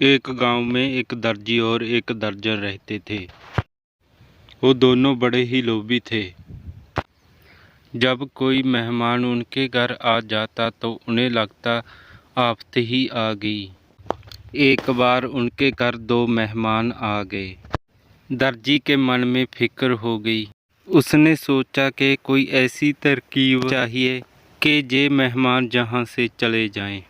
एक गांव में एक दर्जी और एक दर्जन रहते थे। वो दोनों बड़े ही लोभी थे। जब कोई मेहमान उनके घर आ जाता तो उन्हें लगता आफत ही आ गई। एक बार उनके घर दो मेहमान आ गए। दर्जी के मन में फिक्र हो गई। उसने सोचा कि कोई ऐसी तरकीब चाहिए कि ये मेहमान जहाँ से चले जाएं।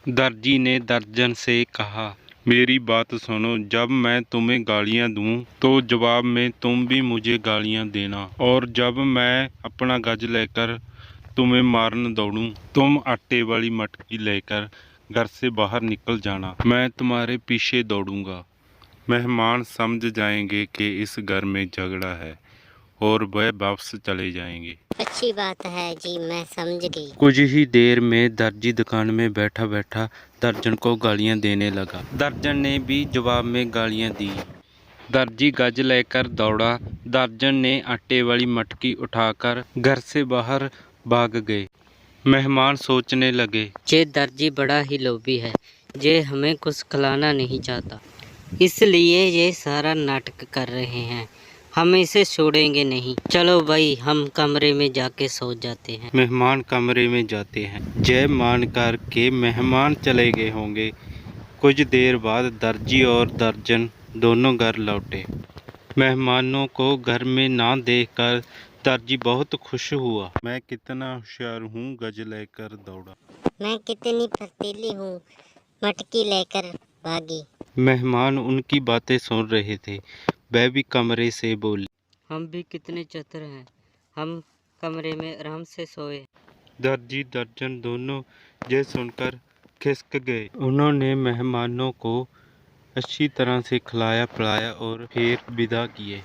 दर्जी ने दर्जन से कहा, मेरी बात सुनो, जब मैं तुम्हें गालियाँ दूँ तो जवाब में तुम भी मुझे गालियाँ देना, और जब मैं अपना गज लेकर तुम्हें मारने दौड़ूं, तुम आटे वाली मटकी लेकर घर से बाहर निकल जाना, मैं तुम्हारे पीछे दौड़ूंगा। मेहमान समझ जाएंगे कि इस घर में झगड़ा है और वह वापस चले जाएंगे। अच्छी बात है जी, मैं समझ गई। कुछ ही देर में दर्जी दुकान में बैठा बैठा दर्जन को गालियां देने लगा। दर्जन ने भी जवाब में गालियां दी। दर्जी गज लेकर दौड़ा। दर्जन ने आटे वाली मटकी उठाकर घर से बाहर भाग गए। मेहमान सोचने लगे, ये दर्जी बड़ा ही लोभी है, ये हमें कुछ खिलाना नहीं चाहता, इसलिए ये सारा नाटक कर रहे हैं। हम इसे छोड़ेंगे नहीं। चलो भाई, हम कमरे में जाके सो जाते हैं। मेहमान कमरे में जाते हैं। जय मान कर के मेहमान चले गए होंगे। कुछ देर बाद दर्जी और दर्जन दोनों घर लौटे। मेहमानों को घर में ना देखकर दर्जी बहुत खुश हुआ। मैं कितना होशियार हूँ, गज लेकर दौड़ा। मैं कितनी फर्तीली हूँ, मटकी लेकर भागी। मेहमान उनकी बातें सुन रहे थे। वह भी कमरे से बोले, हम भी कितने चतुर हैं, हम कमरे में आराम से सोए। दर्जी दर्जन दोनों ये सुनकर खिसक गए। उन्होंने मेहमानों को अच्छी तरह से खिलाया पिलाया और फिर विदा किए।